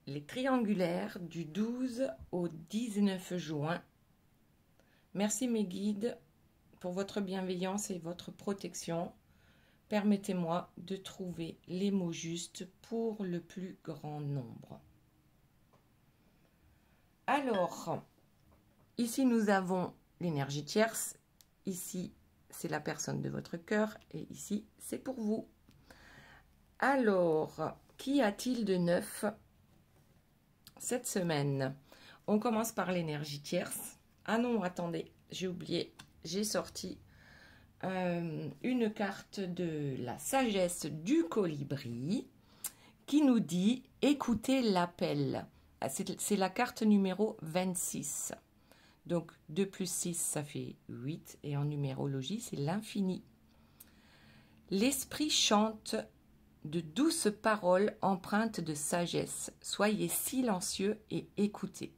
les triangulaires du 12 au 19 juin. Merci mes guides pour votre bienveillance et votre protection. Permettez-moi de trouver les mots justes pour le plus grand nombre. Alors, ici nous avons l'énergie tierce. Ici, c'est la personne de votre cœur et ici, c'est pour vous. Alors, qu'y a-t-il de neuf cette semaine? On commence par l'énergie tierce. Ah non, attendez, j'ai oublié, j'ai sorti une carte de la sagesse du colibri qui nous dit « Écoutez l'appel ». C'est la carte numéro 26. Donc 2 plus 6, ça fait 8. Et en numérologie, c'est l'infini. L'esprit chante de douces paroles empreintes de sagesse. Soyez silencieux et écoutez.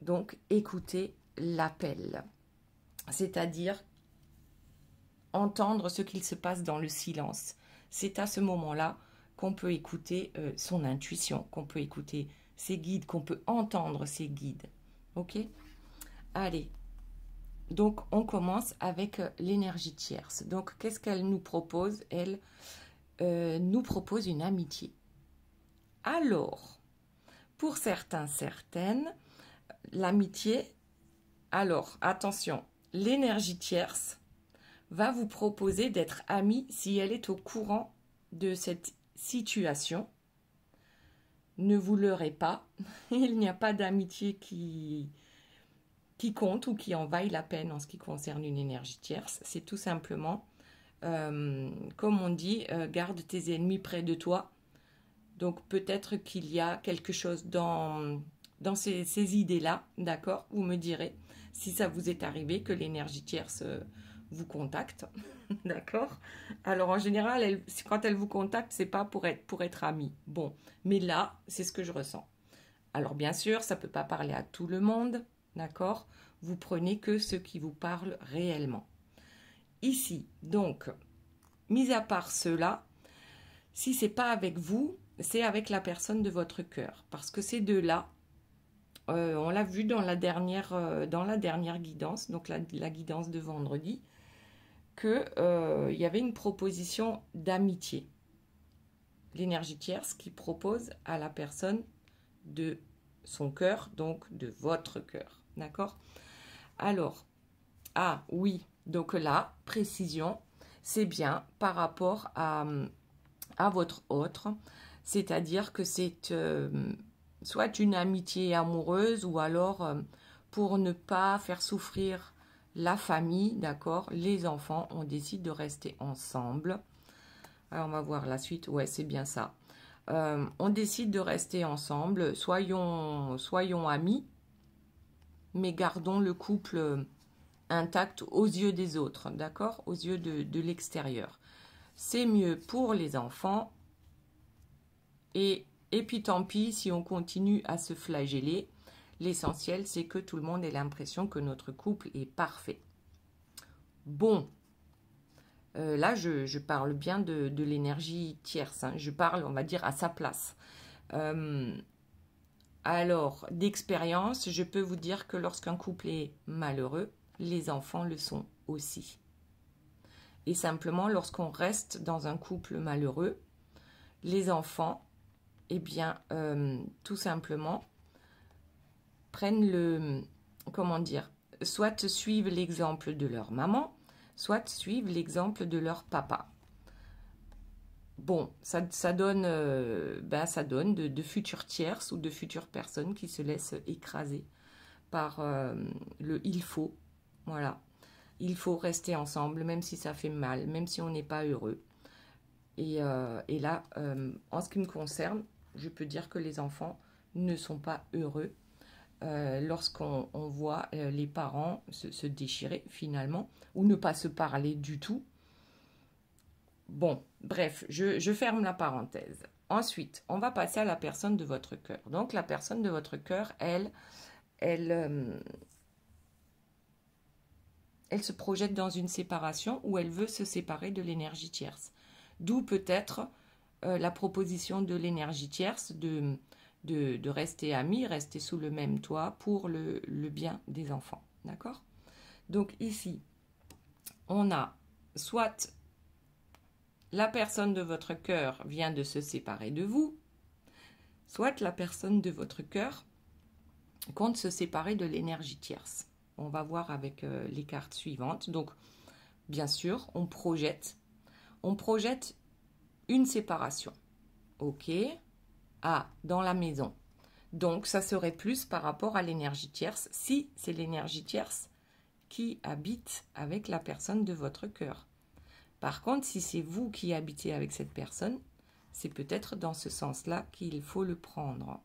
Donc, écoutez l'appel. C'est-à-dire entendre ce qu'il se passe dans le silence. C'est à ce moment-là qu'on peut écouter son intuition, qu'on peut écouter ses guides, qu'on peut entendre ses guides. Ok? Allez. Donc, on commence avec l'énergie tierce. Donc, qu'est-ce qu'elle nous propose? Elle nous propose une amitié. Alors, pour certains, certaines, l'amitié, alors, attention, l'énergie tierce va vous proposer d'être amie si elle est au courant de cette situation. Ne vous leurrez pas, il n'y a pas d'amitié qui compte ou qui en vaille la peine en ce qui concerne une énergie tierce. C'est tout simplement, comme on dit, garde tes ennemis près de toi. Donc peut-être qu'il y a quelque chose dans ces idées-là, d'accord? Vous me direz si ça vous est arrivé que l'énergie tierce vous contacte, d'accord? Alors en général, quand elle vous contacte, c'est pas pour être amie. Bon, mais là, c'est ce que je ressens. Alors bien sûr, ça peut pas parler à tout le monde, d'accord? Vous prenez que ce qui vous parle réellement. Ici, donc, mis à part cela, si c'est pas avec vous, c'est avec la personne de votre cœur, parce que ces deux-là, on l'a vu dans la dernière guidance, donc la guidance de vendredi, qu'il y avait une proposition d'amitié. L'énergie tierce qui propose à la personne de son cœur, donc de votre cœur. D'accord? Alors, ah oui, donc là, précision, c'est bien par rapport à votre autre, c'est-à-dire que c'est soit une amitié amoureuse ou alors pour ne pas faire souffrir la famille, d'accord, les enfants, on décide de rester ensemble. Alors on va voir la suite, ouais c'est bien ça. On décide de rester ensemble, soyons amis, mais gardons le couple intact aux yeux des autres, d'accord, aux yeux de l'extérieur. C'est mieux pour les enfants et puis tant pis si on continue à se flageller. L'essentiel, c'est que tout le monde ait l'impression que notre couple est parfait. Bon, là, je parle bien de l'énergie tierce. Hein. Je parle, on va dire, à sa place. Alors, d'expérience, je peux vous dire que lorsqu'un couple est malheureux, les enfants le sont aussi. Et simplement, lorsqu'on reste dans un couple malheureux, les enfants, eh bien, tout simplement, prennent le, comment dire, soit suivent l'exemple de leur maman, soit suivent l'exemple de leur papa. Bon, ça donne, ça donne de futures tierces ou de futures personnes qui se laissent écraser par le « il faut ». Voilà, il faut rester ensemble, même si ça fait mal, même si on n'est pas heureux. Et là, en ce qui me concerne, je peux dire que les enfants ne sont pas heureux lorsqu'on voit les parents se déchirer finalement, ou ne pas se parler du tout. Bon, bref, je ferme la parenthèse. Ensuite, on va passer à la personne de votre cœur. Donc, la personne de votre cœur, elle se projette dans une séparation ou elle veut se séparer de l'énergie tierce. D'où peut-être la proposition de l'énergie tierce de rester amis, rester sous le même toit pour le bien des enfants. D'accord? Donc ici, on a soit la personne de votre cœur vient de se séparer de vous, soit la personne de votre cœur compte se séparer de l'énergie tierce. On va voir avec les cartes suivantes. Donc, bien sûr, on projette une séparation. Ok. Ah, dans la maison. Donc, ça serait plus par rapport à l'énergie tierce, si c'est l'énergie tierce qui habite avec la personne de votre cœur. Par contre, si c'est vous qui habitez avec cette personne, c'est peut-être dans ce sens-là qu'il faut le prendre.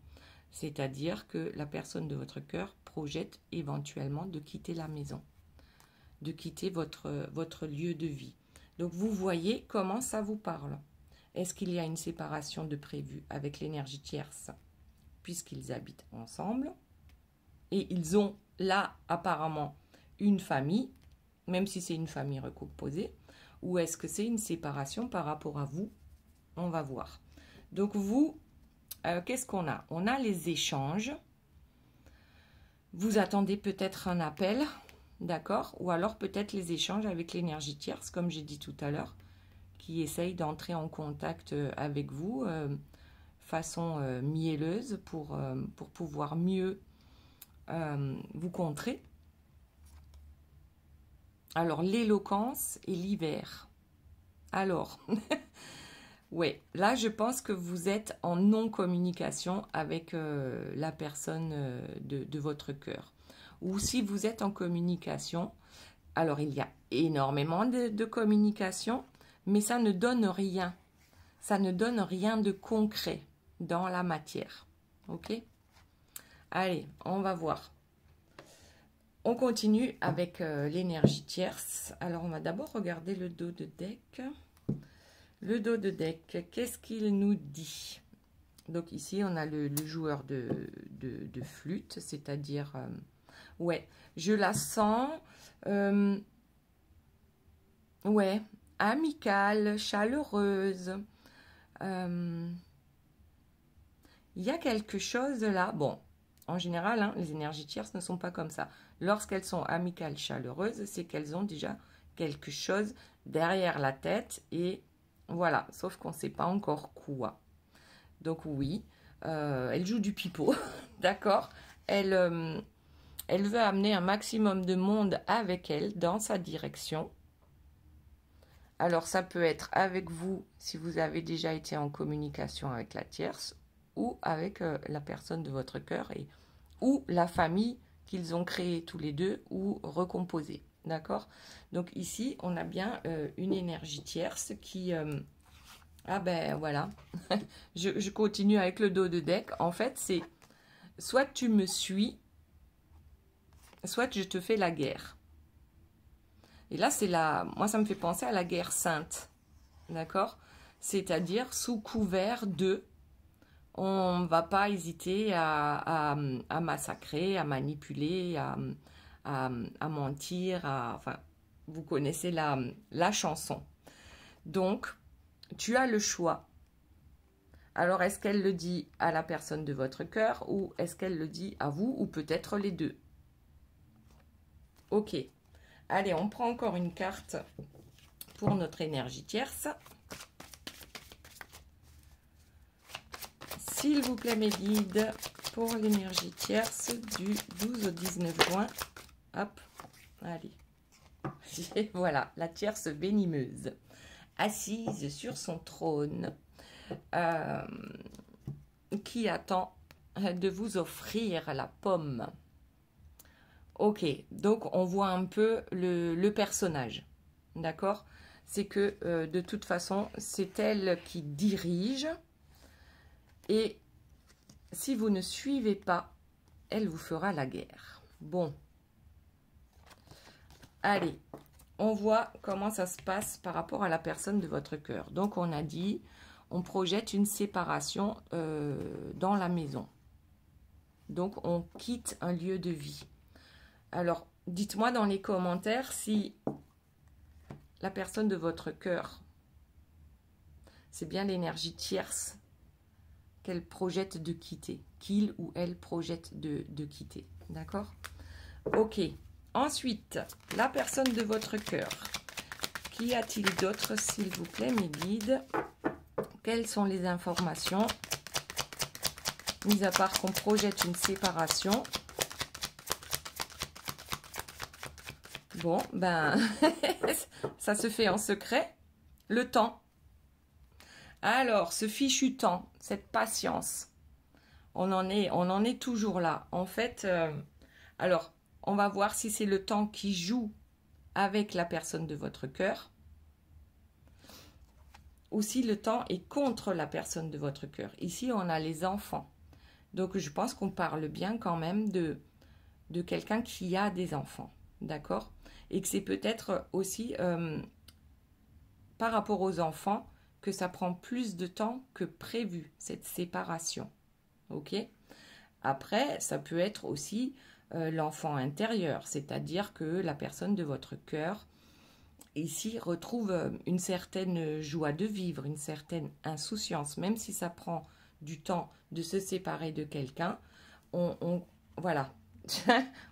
C'est-à-dire que la personne de votre cœur projette éventuellement de quitter la maison, de quitter votre lieu de vie. Donc, vous voyez comment ça vous parle. Est-ce qu'il y a une séparation de prévu avec l'énergie tierce, puisqu'ils habitent ensemble, et ils ont là apparemment une famille, même si c'est une famille recomposée, ou est-ce que c'est une séparation par rapport à vous? On va voir. Donc vous, qu'est-ce qu'on a? On a les échanges. Vous attendez peut-être un appel, d'accord? Ou alors peut-être les échanges avec l'énergie tierce, comme j'ai dit tout à l'heure, qui essaye d'entrer en contact avec vous façon mielleuse pour pouvoir mieux vous contrer. Alors, l'éloquence et l'hiver. Alors, ouais, là, je pense que vous êtes en non-communication avec la personne de votre cœur. Ou si vous êtes en communication, alors il y a énormément de communication, mais ça ne donne rien. Ça ne donne rien de concret dans la matière. Ok? Allez, on va voir. On continue avec l'énergie tierce. Alors, on va d'abord regarder le dos de deck. Le dos de deck, qu'est-ce qu'il nous dit? Donc ici, on a le joueur de flûte, c'est-à-dire... ouais, je la sens... ouais, amicale, chaleureuse. Il y a quelque chose là. Bon, en général, hein, les énergies tierces ne sont pas comme ça. Lorsqu'elles sont amicales, chaleureuses, c'est qu'elles ont déjà quelque chose derrière la tête. Et voilà, sauf qu'on ne sait pas encore quoi. Donc oui, elle joue du pipeau, d'accord? Elle veut amener un maximum de monde avec elle dans sa direction. Alors ça peut être avec vous si vous avez déjà été en communication avec la tierce ou avec la personne de votre cœur ou la famille qu'ils ont créée tous les deux ou recomposée. D'accord? Donc ici, on a bien une énergie tierce qui... ah ben voilà, je continue avec le dos de deck. En fait, c'est soit tu me suis, soit je te fais la guerre. Et là, c'est moi, ça me fait penser à la guerre sainte. D'accord? C'est-à-dire sous couvert de... On ne va pas hésiter à massacrer, à manipuler, à mentir. Enfin, vous connaissez la chanson. Donc, tu as le choix. Alors, est-ce qu'elle le dit à la personne de votre cœur ou est-ce qu'elle le dit à vous ou peut-être les deux? Ok. Allez, on prend encore une carte pour notre énergie tierce. S'il vous plaît, mes guides, pour l'énergie tierce du 12 au 19 juin. Hop, allez. Et voilà, la tierce venimeuse, assise sur son trône, qui attend de vous offrir la pomme. Ok, donc on voit un peu le personnage, d'accord? C'est que de toute façon, c'est elle qui dirige. Et si vous ne suivez pas, elle vous fera la guerre. Bon. Allez, on voit comment ça se passe par rapport à la personne de votre cœur. Donc, on a dit, on projette une séparation dans la maison. Donc, on quitte un lieu de vie. Alors, dites-moi dans les commentaires si la personne de votre cœur c'est bien l'énergie tierce qu'elle projette de quitter, qu'il ou elle projette de quitter. D'accord? Ok. Ensuite, la personne de votre cœur. Qu'y a-t-il d'autre, s'il vous plaît, mes guides? Quelles sont les informations? Mis à part qu'on projette une séparation. Bon, ben, ça se fait en secret. Le temps. Alors, ce fichu temps, cette patience, on en est toujours là. En fait, alors, on va voir si c'est le temps qui joue avec la personne de votre cœur ou si le temps est contre la personne de votre cœur. Ici, on a les enfants. Donc, je pense qu'on parle bien quand même de quelqu'un qui a des enfants. D'accord? Et que c'est peut-être aussi par rapport aux enfants que ça prend plus de temps que prévu, cette séparation. Ok? Après, ça peut être aussi l'enfant intérieur, c'est-à-dire que la personne de votre cœur, ici, retrouve une certaine joie de vivre, une certaine insouciance, même si ça prend du temps de se séparer de quelqu'un, voilà,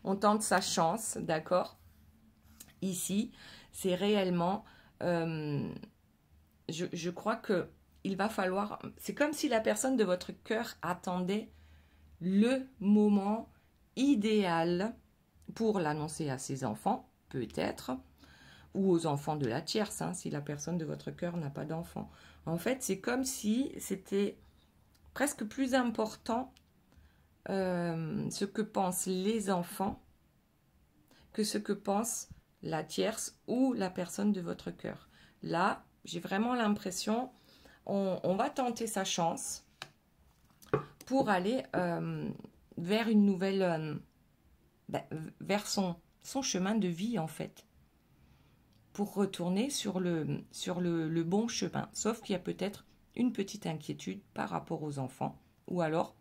on tente sa chance, d'accord? Ici, c'est réellement... je crois que il va falloir... C'est comme si la personne de votre cœur attendait le moment idéal pour l'annoncer à ses enfants, peut-être, ou aux enfants de la tierce, hein, si la personne de votre cœur n'a pas d'enfant. En fait, c'est comme si c'était presque plus important ce que pensent les enfants que ce que pense la tierce ou la personne de votre cœur. Là, j'ai vraiment l'impression, on va tenter sa chance pour aller vers une nouvelle, vers son chemin de vie en fait, pour retourner sur le bon chemin. Sauf qu'il y a peut-être une petite inquiétude par rapport aux enfants, ou alors,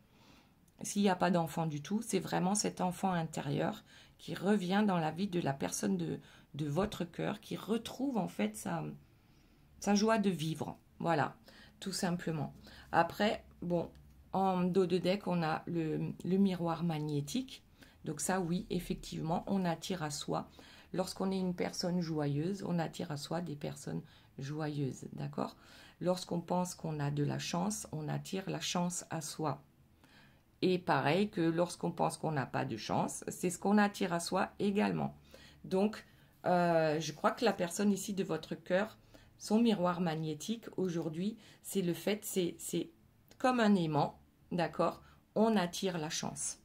s'il n'y a pas d'enfant du tout, c'est vraiment cet enfant intérieur qui revient dans la vie de la personne de votre cœur, qui retrouve en fait sa joie de vivre. Voilà, tout simplement. Après, bon, en dos de deck, on a le miroir magnétique. Donc ça, oui, effectivement, on attire à soi. Lorsqu'on est une personne joyeuse, on attire à soi des personnes joyeuses, d'accord? Lorsqu'on pense qu'on a de la chance, on attire la chance à soi. Et pareil que lorsqu'on pense qu'on n'a pas de chance, c'est ce qu'on attire à soi également. Donc, je crois que la personne ici de votre cœur, son miroir magnétique aujourd'hui, c'est le fait, c'est comme un aimant, d'accord? On attire la chance.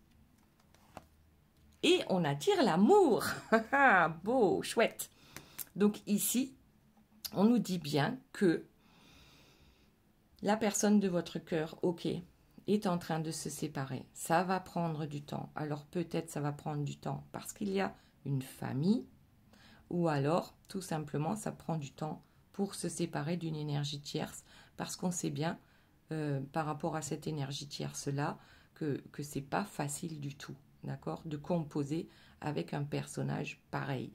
Et on attire l'amour. Beau, chouette. Donc ici, on nous dit bien que la personne de votre cœur, ok, est en train de se séparer. Ça va prendre du temps. Alors peut-être ça va prendre du temps parce qu'il y a une famille, ou alors tout simplement ça prend du temps pour se séparer d'une énergie tierce, parce qu'on sait bien par rapport à cette énergie tierce là que c'est pas facile du tout, d'accord, de composer avec un personnage pareil.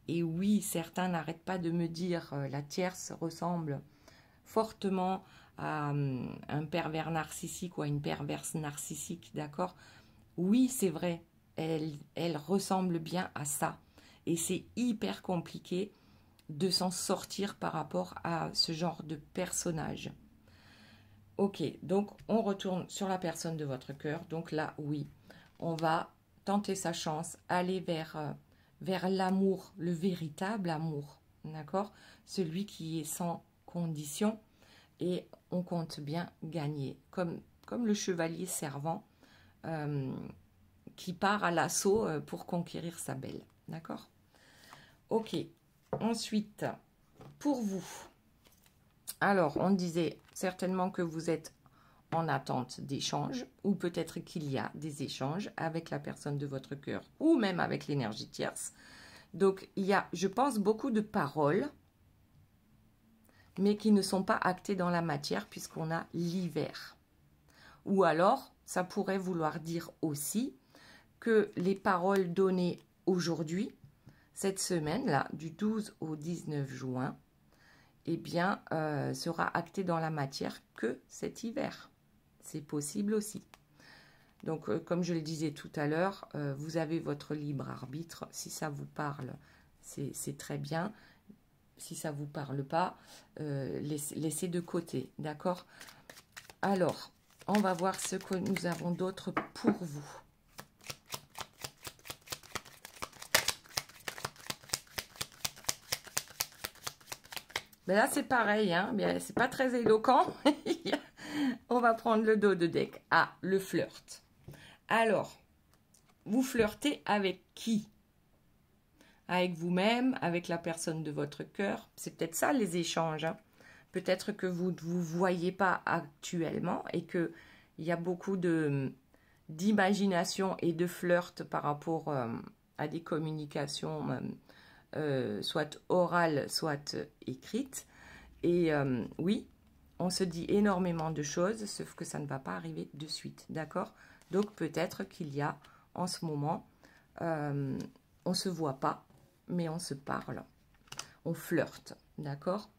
Et oui, certains n'arrêtent pas de me dire la tierce ressemble fortement à un pervers narcissique ou à une perverse narcissique, d'accord? Oui, c'est vrai, elle ressemble bien à ça. Et c'est hyper compliqué de s'en sortir par rapport à ce genre de personnage. Ok, donc on retourne sur la personne de votre cœur. Donc là, oui, on va tenter sa chance, aller vers l'amour, le véritable amour, d'accord? Celui qui est sans condition. Et on compte bien gagner, comme le chevalier servant qui part à l'assaut pour conquérir sa belle. D'accord? Ok. Ensuite, pour vous, alors on disait certainement que vous êtes en attente d'échanges, ou peut-être qu'il y a des échanges avec la personne de votre cœur, ou même avec l'énergie tierce. Donc il y a, je pense, beaucoup de paroles, mais qui ne sont pas actés dans la matière puisqu'on a l'hiver. Ou alors, ça pourrait vouloir dire aussi que les paroles données aujourd'hui, cette semaine-là, du 12 au 19 juin, eh bien, sera acté dans la matière que cet hiver. C'est possible aussi. Donc, comme je le disais tout à l'heure, vous avez votre libre arbitre. Si ça vous parle, c'est très bien. Si ça ne vous parle pas, laissez de côté, d'accord? Alors, on va voir ce que nous avons d'autre pour vous. Ben là, c'est pareil, hein, mais c'est pas très éloquent. On va prendre le dos de deck. Ah, le flirt. Alors, vous flirtez avec qui? Avec vous-même, avec la personne de votre cœur. C'est peut-être ça les échanges. Hein. Peut-être que vous ne vous voyez pas actuellement et qu'il y a beaucoup d'imagination et de flirt par rapport à des communications soit orales, soit écrites. Et oui, on se dit énormément de choses, sauf que ça ne va pas arriver de suite, d'accord? Donc peut-être qu'il y a en ce moment, on ne se voit pas, mais on se parle, on flirte, d'accord?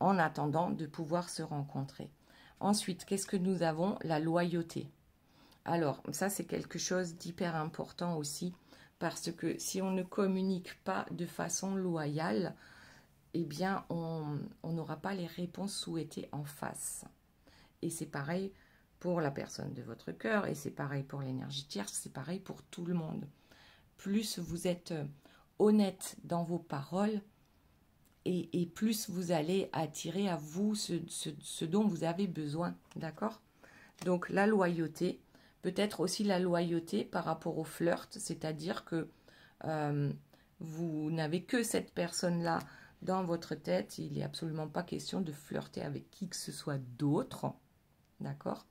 En attendant de pouvoir se rencontrer. Ensuite, qu'est-ce que nous avons? La loyauté. Alors, ça c'est quelque chose d'hyper important aussi, parce que si on ne communique pas de façon loyale, eh bien, on n'aura pas les réponses souhaitées en face. Et c'est pareil pour la personne de votre cœur, et c'est pareil pour l'énergie tierce, c'est pareil pour tout le monde. Plus vous êtes honnête dans vos paroles, et plus vous allez attirer à vous ce dont vous avez besoin, d'accord? Donc la loyauté, peut-être aussi la loyauté par rapport au flirt, c'est-à-dire que vous n'avez que cette personne-là dans votre tête, il n'est absolument pas question de flirter avec qui que ce soit d'autre, d'accord?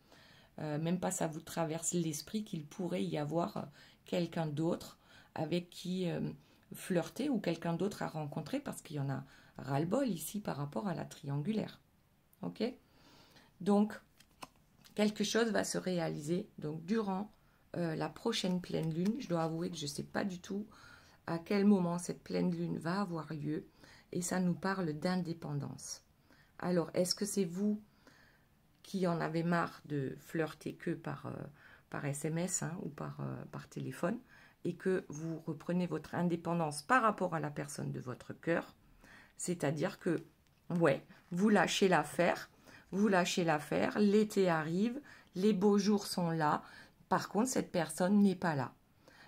Même pas ça vous traverse l'esprit qu'il pourrait y avoir quelqu'un d'autre avec qui flirter ou quelqu'un d'autre à rencontrer, parce qu'il y en a ras-le-bol ici par rapport à la triangulaire, ok? Donc, quelque chose va se réaliser donc durant la prochaine pleine lune. Je dois avouer que je ne sais pas du tout à quel moment cette pleine lune va avoir lieu, et ça nous parle d'indépendance. Alors, est-ce que c'est vous qui en avez marre de flirter que par SMS hein, ou par téléphone, et que vous reprenez votre indépendance par rapport à la personne de votre cœur? C'est-à-dire que, ouais, vous lâchez l'affaire, l'été arrive, les beaux jours sont là, par contre, cette personne n'est pas là.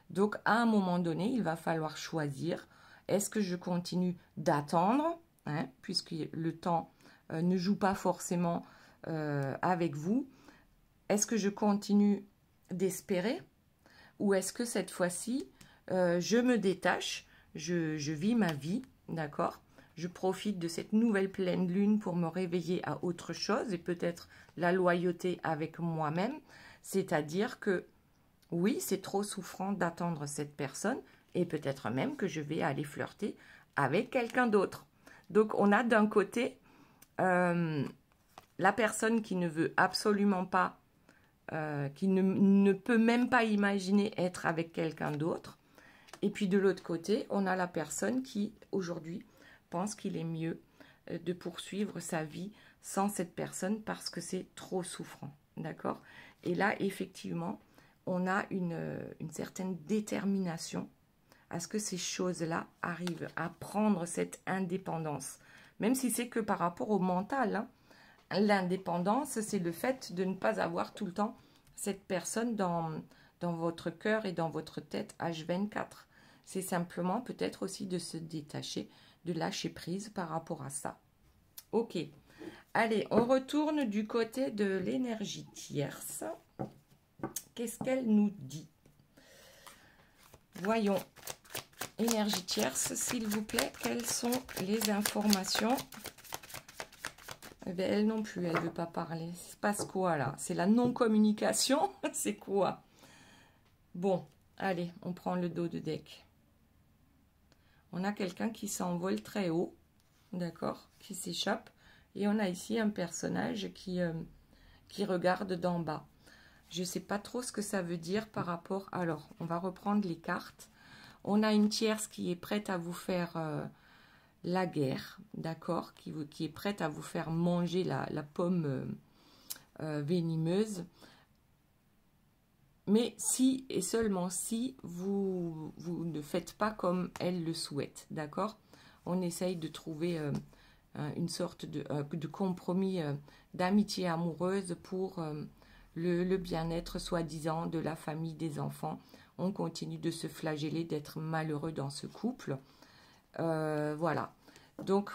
Donc, à un moment donné, il va falloir choisir, est-ce que je continue d'attendre, hein, puisque le temps ne joue pas forcément avec vous, est-ce que je continue d'espérer, ou est-ce que cette fois-ci, je me détache, je vis ma vie, d'accord? Je profite de cette nouvelle pleine lune pour me réveiller à autre chose, et peut-être la loyauté avec moi-même, c'est-à-dire que oui, c'est trop souffrant d'attendre cette personne, et peut-être même que je vais aller flirter avec quelqu'un d'autre. Donc on a d'un côté la personne qui ne veut absolument pas, qui ne peut même pas imaginer être avec quelqu'un d'autre, et puis de l'autre côté, on a la personne qui aujourd'hui pense qu'il est mieux de poursuivre sa vie sans cette personne parce que c'est trop souffrant, d'accord? Et là, effectivement, on a une certaine détermination à ce que ces choses-là arrivent à prendre cette indépendance, même si c'est que par rapport au mental. Hein. L'indépendance, c'est le fait de ne pas avoir tout le temps cette personne dans votre cœur et dans votre tête H24. C'est simplement peut-être aussi de se détacher, de lâcher prise par rapport à ça. Ok, allez, on retourne du côté de l'énergie tierce. Qu'est-ce qu'elle nous dit? Voyons, énergie tierce, s'il vous plaît, quelles sont les informations? Eh bien, elle non plus, elle ne veut pas parler. Il se passe quoi là? C'est la non-communication? C'est quoi? Bon, allez, on prend le dos de deck. On a quelqu'un qui s'envole très haut, d'accord, qui s'échappe. Et on a ici un personnage qui regarde d'en bas. Je ne sais pas trop ce que ça veut dire par rapport... Alors, on va reprendre les cartes. On a une tierce qui est prête à vous faire la guerre, d'accord, qui est prête à vous faire manger la pomme venimeuse. Mais si et seulement si vous ne faites pas comme elle le souhaite, d'accord? On essaye de trouver une sorte de compromis d'amitié amoureuse pour le bien-être soi-disant de la famille, des enfants. On continue de se flageller, d'être malheureux dans ce couple. Voilà. Donc,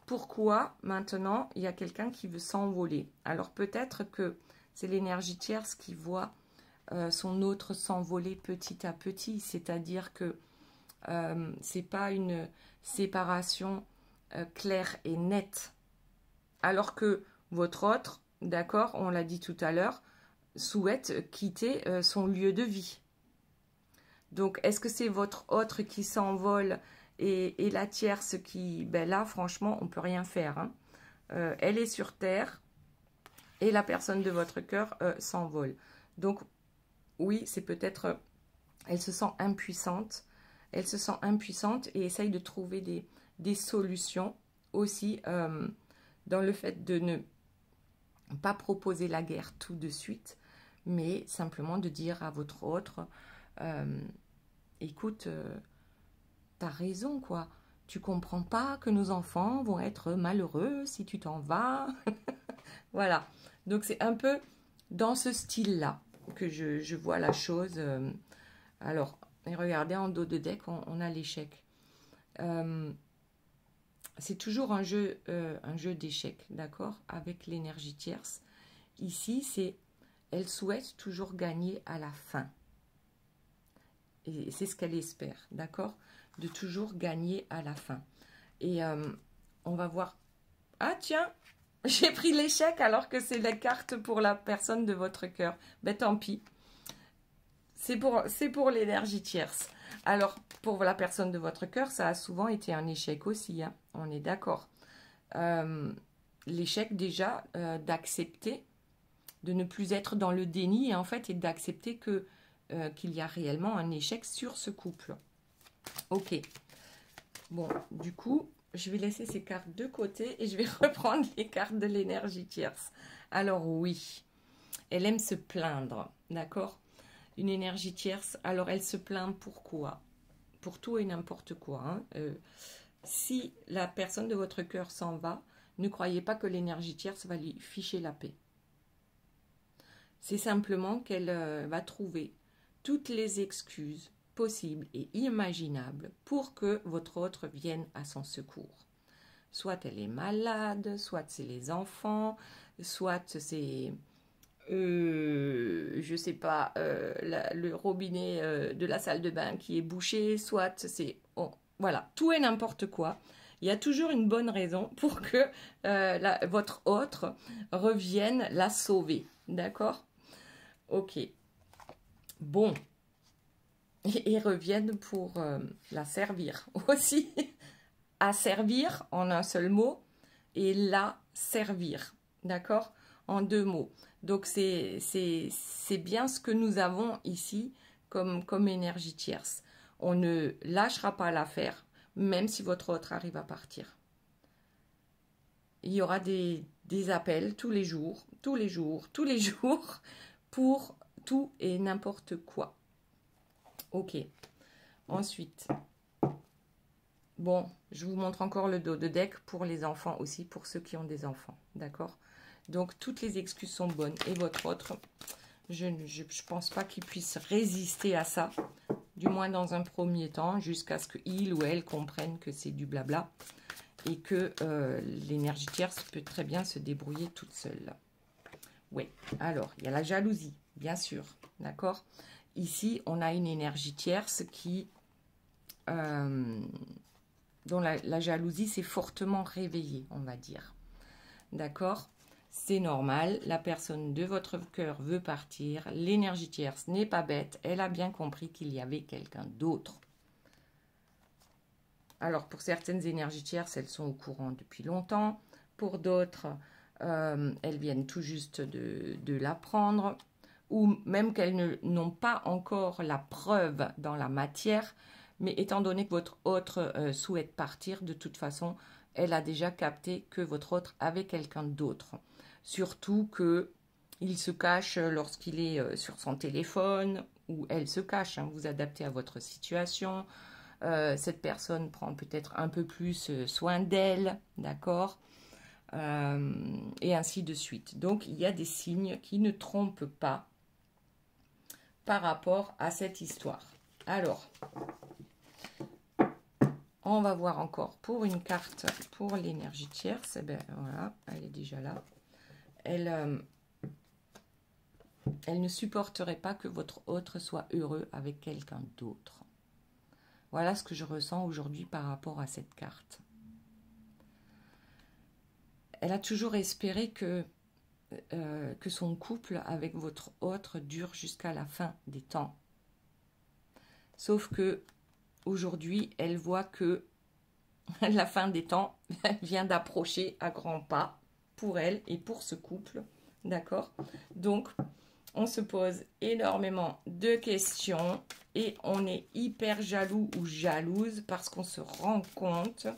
pourquoi maintenant il y a quelqu'un qui veut s'envoler? Alors peut-être que c'est l'énergie tierce qui voit son autre s'envoler petit à petit, c'est-à-dire que c'est pas une séparation claire et nette, alors que votre autre, d'accord, on l'a dit tout à l'heure, souhaite quitter son lieu de vie. Donc, est-ce que c'est votre autre qui s'envole et la tierce qui... Ben là, franchement, on ne peut rien faire. Hein. Elle est sur Terre et la personne de votre cœur s'envole. Donc, oui, c'est peut-être... elle se sent impuissante. Elle se sent impuissante et essaye de trouver des solutions aussi dans le fait de ne pas proposer la guerre tout de suite, mais simplement de dire à votre autre, écoute, t'as raison, quoi. Tu comprends pas que nos enfants vont être malheureux si tu t'en vas. Voilà. Donc, c'est un peu dans ce style-là que je vois la chose. Alors, et regardez, en dos de deck, on a l'échec. C'est toujours un jeu d'échecs, d'accord, avec l'énergie tierce. Ici, c'est elle souhaite toujours gagner à la fin. Et c'est ce qu'elle espère, d'accord, de toujours gagner à la fin. Et on va voir... Ah tiens, j'ai pris l'échec alors que c'est la carte pour la personne de votre cœur. Ben tant pis. C'est pour l'énergie tierce. Alors, pour la personne de votre cœur, ça a souvent été un échec aussi, hein, on est d'accord. L'échec déjà d'accepter, de ne plus être dans le déni, en fait, et d'accepter qu'il y a réellement un échec sur ce couple. Ok. Bon, du coup, je vais laisser ces cartes de côté et je vais reprendre les cartes de l'énergie tierce. Alors oui, elle aime se plaindre, d'accord? Une énergie tierce, alors elle se plaint pourquoi? Pour tout et n'importe quoi. Hein. Si la personne de votre cœur s'en va, ne croyez pas que l'énergie tierce va lui ficher la paix. C'est simplement qu'elle va trouver toutes les excuses possibles et imaginables pour que votre autre vienne à son secours. Soit elle est malade, soit c'est les enfants, soit c'est... je sais pas, le robinet de la salle de bain qui est bouché, soit c'est... Oh, voilà, tout et n'importe quoi. Il y a toujours une bonne raison pour que votre autre revienne la sauver. D'accord? Ok. Bon. Et revienne pour la servir aussi. À servir en un seul mot et la servir. D'accord? En deux mots. Donc, c'est bien ce que nous avons ici comme énergie tierce. On ne lâchera pas l'affaire, même si votre autre arrive à partir. Il y aura des appels tous les jours, pour tout et n'importe quoi. Ok. Ensuite, bon, je vous montre encore le dos de deck pour les enfants aussi, pour ceux qui ont des enfants. D'accord? Donc, toutes les excuses sont bonnes. Et votre autre, je ne pense pas qu'il puisse résister à ça, du moins dans un premier temps, jusqu'à ce qu'il ou elle comprenne que c'est du blabla et que l'énergie tierce peut très bien se débrouiller toute seule. Oui, alors, il y a la jalousie, bien sûr, d'accord? Ici, on a une énergie tierce dont la jalousie s'est fortement réveillée, on va dire. D'accord? C'est normal, la personne de votre cœur veut partir, l'énergie tierce n'est pas bête, elle a bien compris qu'il y avait quelqu'un d'autre. Alors, pour certaines énergies tierces, elles sont au courant depuis longtemps. Pour d'autres, elles viennent tout juste de l'apprendre. Ou même qu'elles n'ont pas encore la preuve dans la matière, Mais étant donné que votre autre souhaite partir, de toute façon, elle a déjà capté que votre autre avait quelqu'un d'autre. Surtout que il se cache lorsqu'il est sur son téléphone, ou elle se cache, hein, vous adaptez à votre situation. Cette personne prend peut-être un peu plus soin d'elle, d'accord, et ainsi de suite. Donc, il y a des signes qui ne trompent pas par rapport à cette histoire. Alors, on va voir encore pour une carte pour l'énergie tierce. Eh bien, voilà, elle est déjà là. Elle ne supporterait pas que votre autre soit heureux avec quelqu'un d'autre. Voilà ce que je ressens aujourd'hui par rapport à cette carte. Elle a toujours espéré que son couple avec votre autre dure jusqu'à la fin des temps. Sauf que aujourd'hui, elle voit que la fin des temps vient d'approcher à grands pas pour elle et pour ce couple. D'accord? Donc, on se pose énormément de questions et on est hyper jaloux ou jalouse parce qu'on se rend compte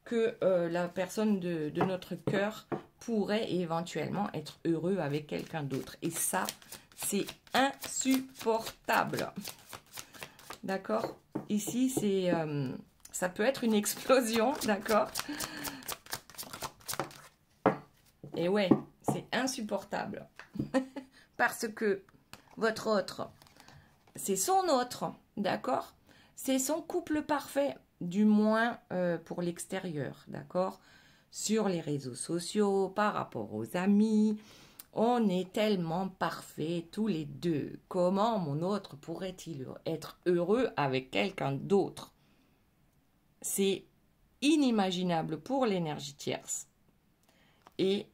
que la personne de notre cœur pourrait éventuellement être heureux avec quelqu'un d'autre. Et ça, c'est insupportable. D'accord? Ici, c'est ça peut être une explosion, d'accord? Et ouais, c'est insupportable. Parce que votre autre, c'est son autre, d'accord? C'est son couple parfait, du moins pour l'extérieur, d'accord? Sur les réseaux sociaux, par rapport aux amis, on est tellement parfaits tous les deux. Comment mon autre pourrait-il être heureux avec quelqu'un d'autre? C'est inimaginable pour l'énergie tierce. Et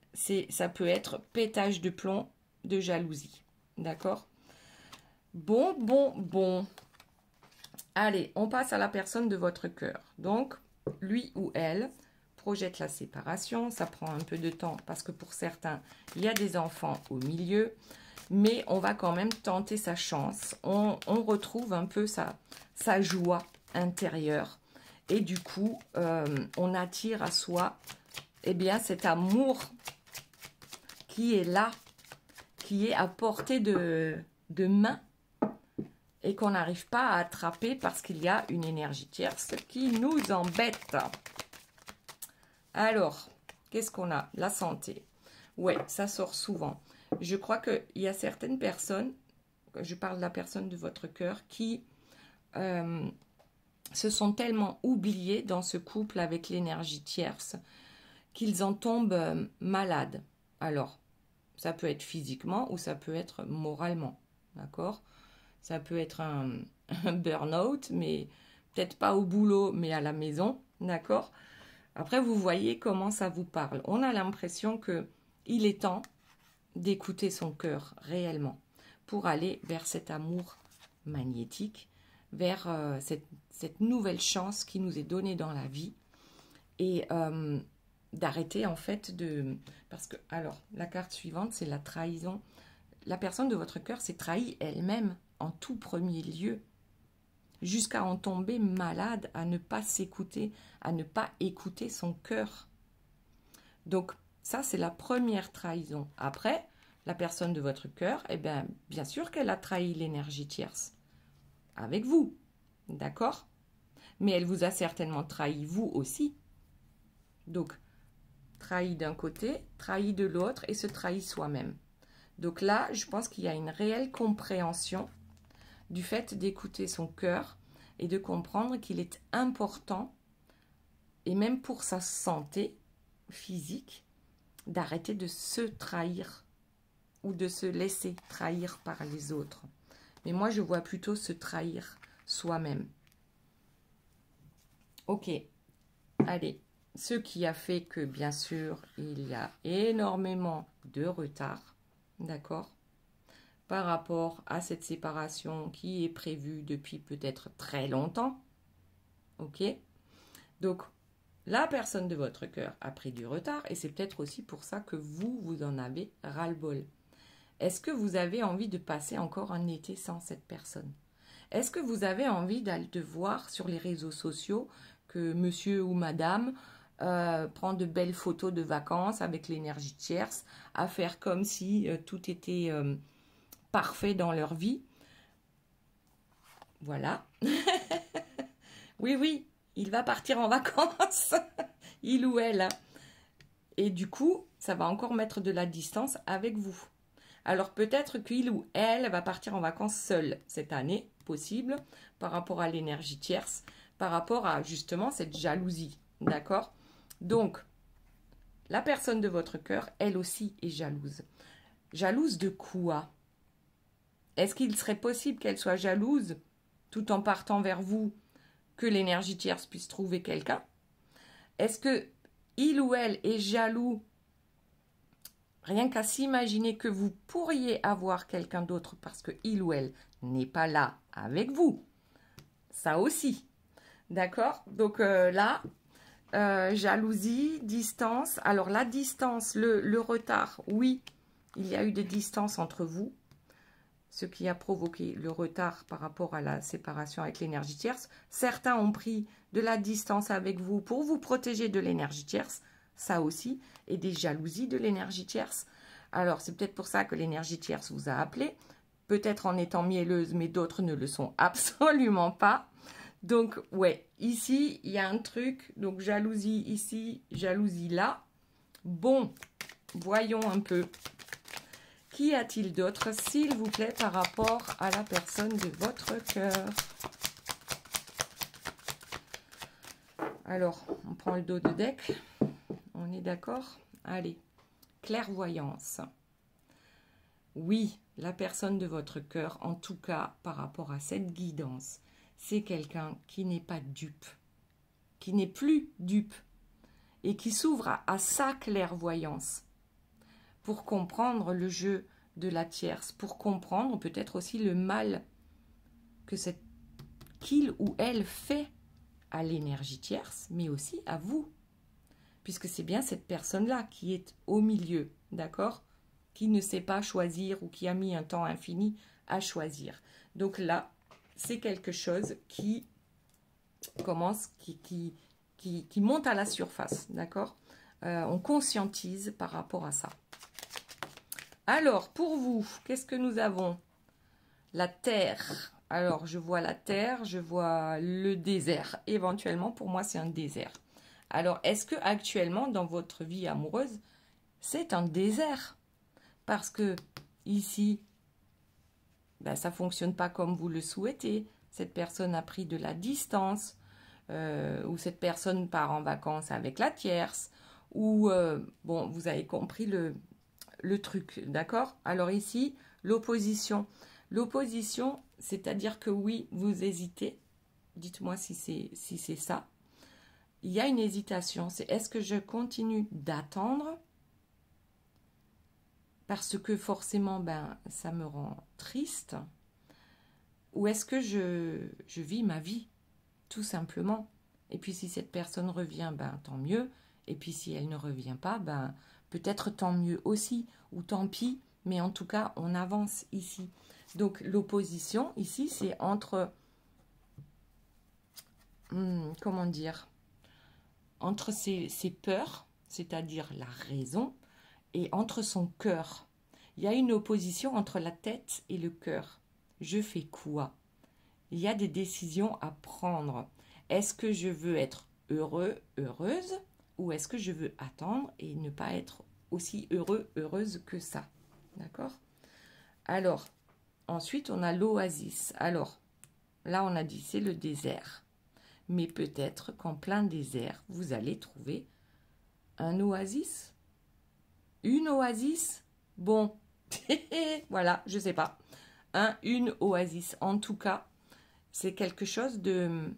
ça peut être pétage de plomb de jalousie. D'accord? Bon. Allez, on passe à la personne de votre cœur. Donc, lui ou elle projette la séparation. Ça prend un peu de temps parce que pour certains, il y a des enfants au milieu. Mais on va quand même tenter sa chance. On retrouve un peu sa joie intérieure. Et du coup, on attire à soi cet amour qui est là, qui est à portée de main et qu'on n'arrive pas à attraper parce qu'il y a une énergie tierce qui nous embête. Alors, qu'est-ce qu'on a? La santé. Ouais, ça sort souvent. Je crois qu'il y a certaines personnes, je parle de la personne de votre cœur, qui se sont tellement oubliés dans ce couple avec l'énergie tierce qu'ils en tombent malades. Alors, ça peut être physiquement ou ça peut être moralement, d'accord? Ça peut être un burn-out, mais peut-être pas au boulot, mais à la maison, d'accord? Après, vous voyez comment ça vous parle. On a l'impression qu'il est temps d'écouter son cœur réellement pour aller vers cet amour magnétique, vers cette nouvelle chance qui nous est donnée dans la vie et d'arrêter en fait de... Parce que, alors, la carte suivante, c'est la trahison. La personne de votre cœur s'est trahie elle-même en tout premier lieu, jusqu'à en tomber malade, à ne pas s'écouter, à ne pas écouter son cœur. Donc, ça, c'est la première trahison. Après, la personne de votre cœur, bien sûr qu'elle a trahi l'énergie tierce. Avec vous, d'accord? Mais elle vous a certainement trahi vous aussi. Donc, trahi d'un côté, trahi de l'autre et se trahit soi-même. Donc là, je pense qu'il y a une réelle compréhension du fait d'écouter son cœur et de comprendre qu'il est important, et même pour sa santé physique, d'arrêter de se trahir ou de se laisser trahir par les autres. Mais moi, je vois plutôt se trahir soi-même. Ok, allez. Ce qui a fait que, bien sûr, il y a énormément de retard, d'accord, par rapport à cette séparation qui est prévue depuis peut-être très longtemps. Ok? Donc, la personne de votre cœur a pris du retard et c'est peut-être aussi pour ça que vous en avez ras-le-bol. Est-ce que vous avez envie de passer encore un été sans cette personne? Est-ce que vous avez envie de voir sur les réseaux sociaux que monsieur ou madame prend de belles photos de vacances avec l'énergie tierce, à faire comme si tout était parfait dans leur vie? Voilà. Oui, oui, il va partir en vacances, il ou elle. Et du coup, ça va encore mettre de la distance avec vous. Alors peut-être qu'il ou elle va partir en vacances seule cette année, possible, par rapport à l'énergie tierce, par rapport à justement cette jalousie, d'accord? Donc, la personne de votre cœur, elle aussi est jalouse. Jalouse de quoi? Est-ce qu'il serait possible qu'elle soit jalouse, tout en partant vers vous, que l'énergie tierce puisse trouver quelqu'un? Est-ce que il ou elle est jaloux rien qu'à s'imaginer que vous pourriez avoir quelqu'un d'autre parce que il ou elle n'est pas là avec vous? Ça aussi. D'accord? Donc là, jalousie, distance. Alors la distance, le retard, oui, il y a eu des distances entre vous, ce qui a provoqué le retard par rapport à la séparation avec l'énergie tierce. Certains ont pris de la distance avec vous pour vous protéger de l'énergie tierce, ça aussi, et des jalousies de l'énergie tierce. Alors, c'est peut-être pour ça que l'énergie tierce vous a appelé, peut-être en étant mielleuse, mais d'autres ne le sont absolument pas. Donc, ouais, ici, il y a un truc, donc jalousie ici, jalousie là. Bon, voyons un peu. Qu'y a-t-il d'autre, s'il vous plaît, par rapport à la personne de votre cœur? Alors, on prend le dos de deck. On est d'accord? Allez, clairvoyance. Oui, la personne de votre cœur, en tout cas, par rapport à cette guidance, c'est quelqu'un qui n'est pas dupe, qui n'est plus dupe, et qui s'ouvre à sa clairvoyance pour comprendre le jeu de la tierce, pour comprendre peut-être aussi le mal que qu'il ou elle fait à l'énergie tierce, mais aussi à vous, puisque c'est bien cette personne-là qui est au milieu, d'accord? Qui ne sait pas choisir ou qui a mis un temps infini à choisir. Donc là, c'est quelque chose qui commence, qui monte à la surface, d'accord? On conscientise par rapport à ça. Alors, pour vous, qu'est-ce que nous avons? La terre. Alors, je vois la terre, je vois le désert. Éventuellement, pour moi, c'est un désert. Alors, est-ce que actuellement, dans votre vie amoureuse, c'est un désert? Parce que ici, ben, ça ne fonctionne pas comme vous le souhaitez. Cette personne a pris de la distance, ou cette personne part en vacances avec la tierce, ou, bon, vous avez compris le truc, d'accord? Alors ici, l'opposition. L'opposition, c'est-à-dire que oui, vous hésitez. Dites-moi si c'est ça. Il y a une hésitation. C'est est-ce que je continue d'attendre parce que forcément, ben, ça me rend triste? Ou est-ce que je vis ma vie, tout simplement? Et puis si cette personne revient, ben, tant mieux. Et puis si elle ne revient pas, ben, peut-être tant mieux aussi, ou tant pis, mais en tout cas, on avance ici. Donc, l'opposition, ici, c'est entre, comment dire, entre ses peurs, c'est-à-dire la raison, et entre son cœur. Il y a une opposition entre la tête et le cœur. Je fais quoi? Il y a des décisions à prendre. Est-ce que je veux être heureux, heureuse, ou est-ce que je veux attendre et ne pas être aussi heureux, heureuse que ça? D'accord? Alors, ensuite, on a l'oasis. Alors, là, on a dit, c'est le désert. Mais peut-être qu'en plein désert, vous allez trouver un oasis. Une oasis? Bon, voilà, je ne sais pas. Une oasis. En tout cas, c'est quelque chose de...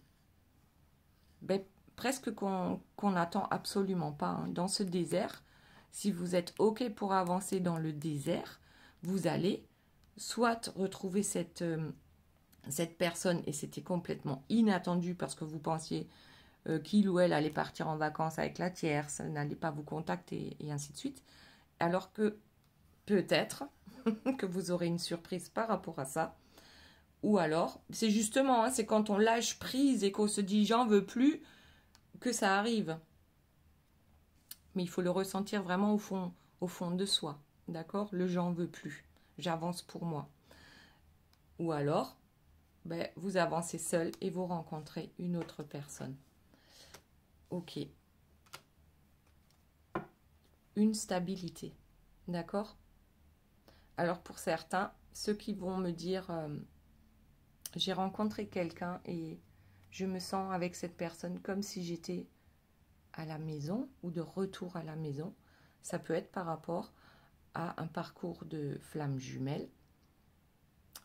Ben, presque qu'on n'attend absolument pas. Hein. Dans ce désert, si vous êtes OK pour avancer dans le désert, vous allez soit retrouver cette personne, et c'était complètement inattendu parce que vous pensiez qu'il ou elle allait partir en vacances avec la tierce, n'allait pas vous contacter, et ainsi de suite. Alors que peut-être que vous aurez une surprise par rapport à ça, Ou alors, c'est justement, hein, c'est quand on lâche prise et qu'on se dit j'en veux plus que ça arrive. Mais il faut le ressentir vraiment au fond de soi. D'accord? Le j'en veux plus. J'avance pour moi. Ou alors, ben, vous avancez seul et vous rencontrez une autre personne. Ok. Une stabilité. D'accord? Alors pour certains, ceux qui vont me dire j'ai rencontré quelqu'un et je me sens avec cette personne comme si j'étais à la maison ou de retour à la maison. Ça peut être par rapport à un parcours de flamme jumelle.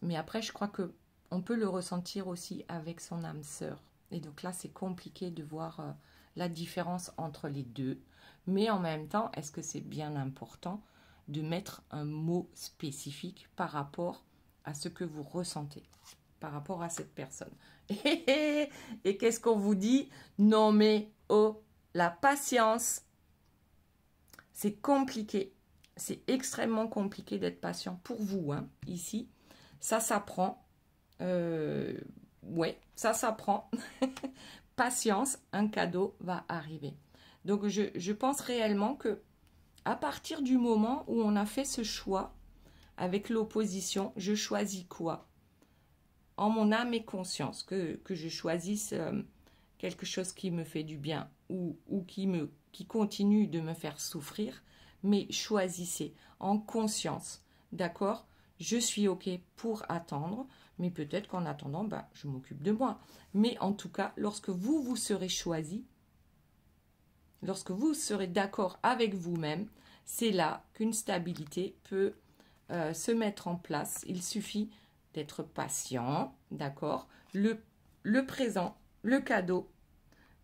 Mais après, je crois que on peut le ressentir aussi avec son âme sœur. Et donc là, c'est compliqué de voir la différence entre les deux. Mais en même temps, est-ce que c'est bien important de mettre un mot spécifique par rapport à ce que vous ressentez, par rapport à cette personne? Et qu'est-ce qu'on vous dit? Non mais, oh, la patience, c'est compliqué. C'est extrêmement compliqué d'être patient pour vous, hein, ici. Ça s'apprend. Ouais, ça s'apprend. Patience, un cadeau va arriver. Donc, je pense réellement que à partir du moment où on a fait ce choix avec l'opposition, je choisis quoi? En mon âme et conscience, que je choisisse quelque chose qui me fait du bien ou qui continue de me faire souffrir, mais choisissez en conscience, d'accord? Je suis OK pour attendre, mais peut-être qu'en attendant, bah, je m'occupe de moi. Mais en tout cas, lorsque vous serez choisi, lorsque vous serez d'accord avec vous-même, c'est là qu'une stabilité peut se mettre en place. Il suffit d'être patient, d'accord? Le présent, le cadeau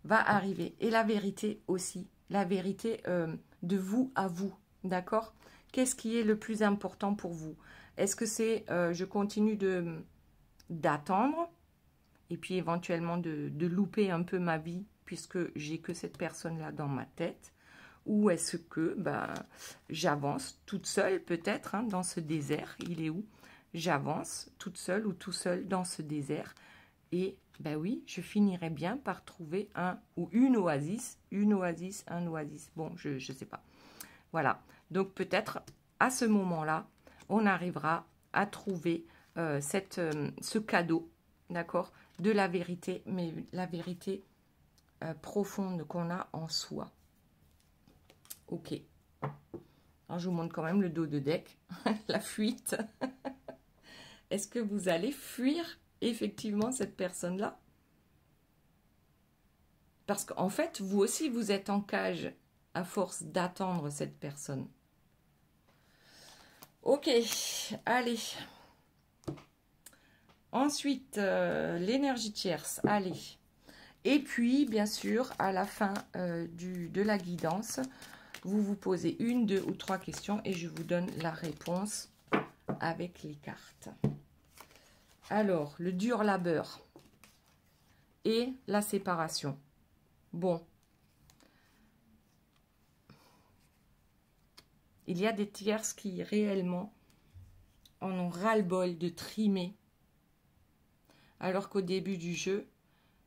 va arriver. Et la vérité aussi, la vérité de vous à vous, d'accord? Qu'est-ce qui est le plus important pour vous? Est-ce que c'est je continue d'attendre et puis éventuellement de louper un peu ma vie puisque j'ai que cette personne-là dans ma tête? Ou est-ce que j'avance toute seule peut-être hein, dans ce désert? Il est où? J'avance toute seule ou tout seul dans ce désert. Et ben oui, je finirai bien par trouver un ou une oasis, un oasis. Bon, je ne sais pas. Voilà. Donc peut-être à ce moment-là, on arrivera à trouver ce cadeau, d'accord, de la vérité, mais la vérité profonde qu'on a en soi. Ok. Alors, je vous montre quand même le dos de deck, la fuite. Est-ce que vous allez fuir effectivement cette personne-là? Parce qu'en fait, vous aussi, vous êtes en cage à force d'attendre cette personne. Ok, allez. Ensuite, l'énergie tierce, allez. Et puis, bien sûr, à la fin de la guidance, vous vous posez 1, 2 ou 3 questions et je vous donne la réponse avec les cartes. Alors, le dur labeur et la séparation. Bon. Il y a des tierces qui réellement en ont ras-le-bol de trimer. Alors qu'au début du jeu,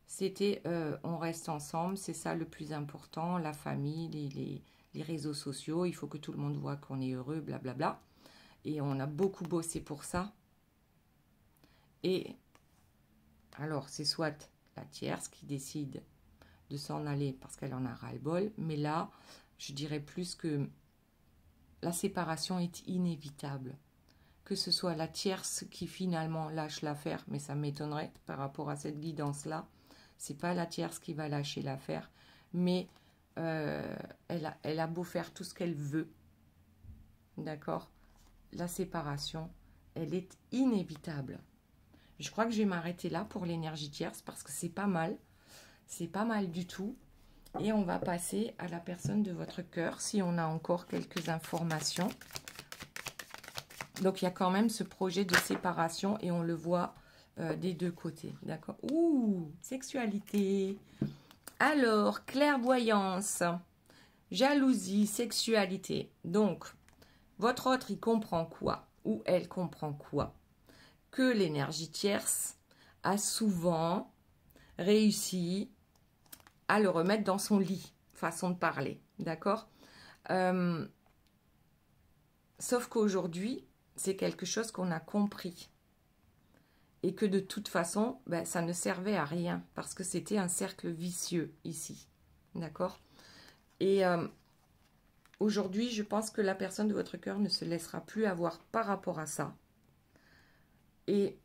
c'était on reste ensemble, c'est ça le plus important, la famille, les réseaux sociaux, il faut que tout le monde voit qu'on est heureux, blablabla. Et on a beaucoup bossé pour ça. Et alors, c'est soit la tierce qui décide de s'en aller parce qu'elle en a ras-le-bol, mais là, je dirais plus que la séparation est inévitable. Que ce soit la tierce qui finalement lâche l'affaire, mais ça m'étonnerait par rapport à cette guidance-là. C'est pas la tierce qui va lâcher l'affaire, mais elle a beau faire tout ce qu'elle veut. D'accord? La séparation, elle est inévitable. Je crois que je vais m'arrêter là pour l'énergie tierce parce que c'est pas mal. C'est pas mal du tout. Et on va passer à la personne de votre cœur si on a encore quelques informations. Donc, il y a quand même ce projet de séparation et on le voit des deux côtés. D'accord? Ouh, sexualité. Alors, clairvoyance, jalousie, sexualité. Donc, votre autre, il comprend quoi? Ou elle comprend quoi? que l'énergie tierce a souvent réussi à le remettre dans son lit, façon de parler, d'accord? Sauf qu'aujourd'hui, c'est quelque chose qu'on a compris. Et que de toute façon, ben, ça ne servait à rien, parce que c'était un cercle vicieux ici, d'accord? Et aujourd'hui, je pense que la personne de votre cœur ne se laissera plus avoir par rapport à ça. Et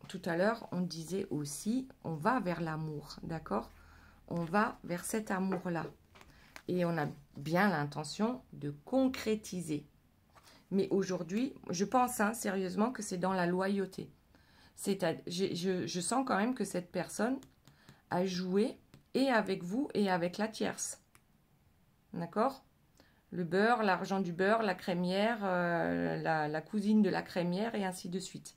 tout à l'heure, on disait aussi, on va vers l'amour, d'accord? On va vers cet amour-là. Et on a bien l'intention de concrétiser. Mais aujourd'hui, je pense sérieusement que c'est dans la loyauté. Je sens quand même que cette personne a joué et avec vous et avec la tierce. D'accord? Le beurre, l'argent du beurre, la crémière, la cousine de la crémière et ainsi de suite.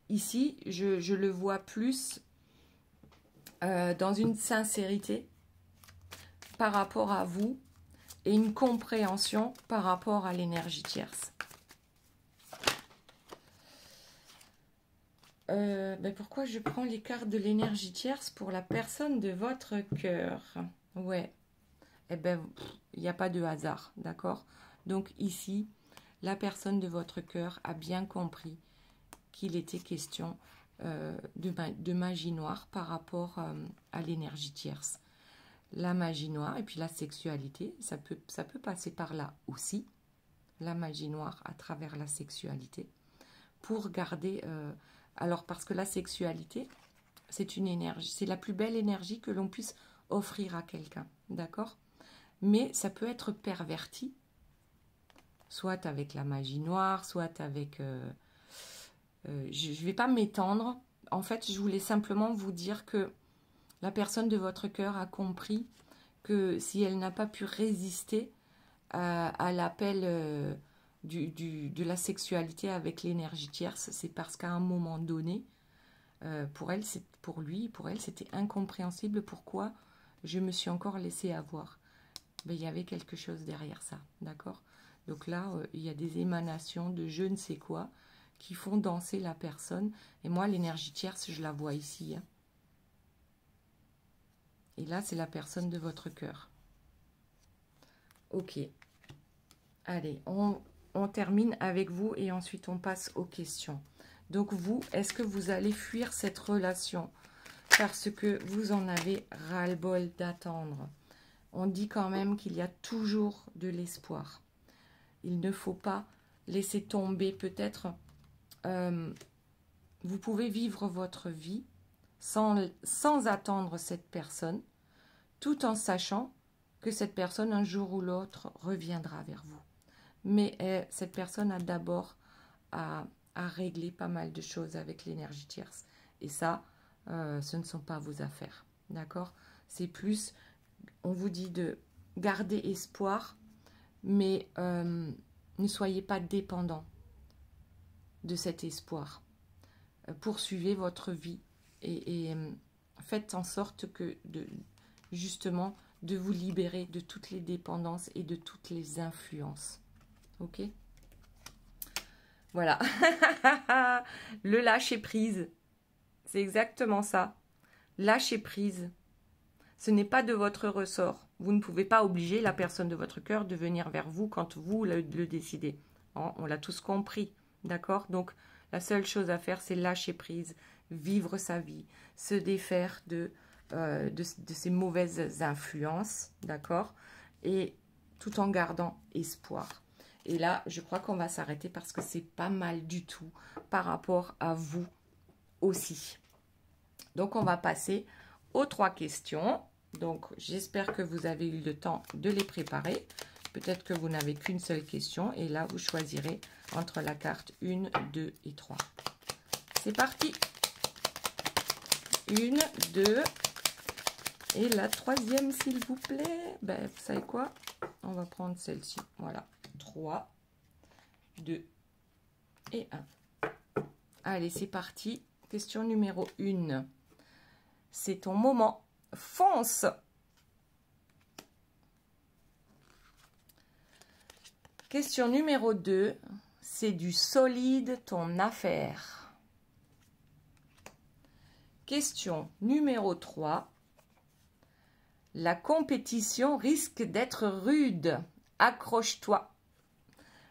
Ici, je le vois plus dans une sincérité par rapport à vous et une compréhension par rapport à l'énergie tierce. Ben pourquoi je prends les cartes de l'énergie tierce pour la personne de votre cœur? Ouais. Eh ben, il n'y a pas de hasard, d'accord? Donc ici, la personne de votre cœur a bien compris qu'il était question de magie noire par rapport à l'énergie tierce. La magie noire et puis la sexualité, ça peut passer par là aussi. La magie noire à travers la sexualité. Pour garder... alors, parce que la sexualité, c'est une énergie, c'est la plus belle énergie que l'on puisse offrir à quelqu'un, d'accord? Mais ça peut être perverti, soit avec la magie noire, soit avec... je ne vais pas m'étendre. En fait, je voulais simplement vous dire que la personne de votre cœur a compris que si elle n'a pas pu résister à l'appel... de la sexualité avec l'énergie tierce, c'est parce qu'à un moment donné, pour elle, pour elle, c'était incompréhensible pourquoi je me suis encore laissée avoir. Mais il y avait quelque chose derrière ça, d'accord? Donc là, il y a des émanations de je ne sais quoi qui font danser la personne. Et moi, l'énergie tierce, je la vois ici. Hein. Et là, c'est la personne de votre cœur. Ok. Allez, on termine avec vous et ensuite on passe aux questions. Donc vous, est-ce que vous allez fuir cette relation parce que vous en avez ras-le-bol d'attendre? On dit quand même qu'il y a toujours de l'espoir. Il ne faut pas laisser tomber peut-être. Vous pouvez vivre votre vie sans attendre cette personne, tout en sachant que cette personne, un jour ou l'autre, reviendra vers vous. Mais cette personne a d'abord à régler pas mal de choses avec l'énergie tierce. Et ça, ce ne sont pas vos affaires. D'accord? C'est plus, on vous dit de garder espoir, mais ne soyez pas dépendant de cet espoir. Poursuivez votre vie et faites en sorte que, justement, de vous libérer de toutes les dépendances et de toutes les influences. Ok? Voilà. Le lâcher prise. C'est exactement ça. Lâcher prise. Ce n'est pas de votre ressort. Vous ne pouvez pas obliger la personne de votre cœur de venir vers vous quand vous le décidez. On l'a tous compris. D'accord? Donc, la seule chose à faire, c'est lâcher prise, vivre sa vie, se défaire de ces mauvaises influences. D'accord? Et tout en gardant espoir. Et là, je crois qu'on va s'arrêter parce que c'est pas mal du tout par rapport à vous aussi. Donc, on va passer aux 3 questions. Donc, j'espère que vous avez eu le temps de les préparer. Peut-être que vous n'avez qu'une seule question. Et là, vous choisirez entre la carte 1, 2 et 3. C'est parti. 1, 2 et la 3e, s'il vous plaît. Ben, vous savez quoi? On va prendre celle-ci. Voilà. 3, 2 et 1. Allez, c'est parti. Question numéro 1. C'est ton moment. Fonce! Question numéro 2. c'est du solide ton affaire. Question numéro 3. La compétition risque d'être rude. Accroche-toi.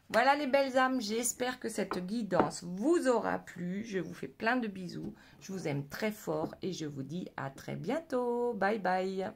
Voilà les belles âmes, j'espère que cette guidance vous aura plu. Je vous fais plein de bisous. Je vous aime très fort et je vous dis à très bientôt. Bye bye.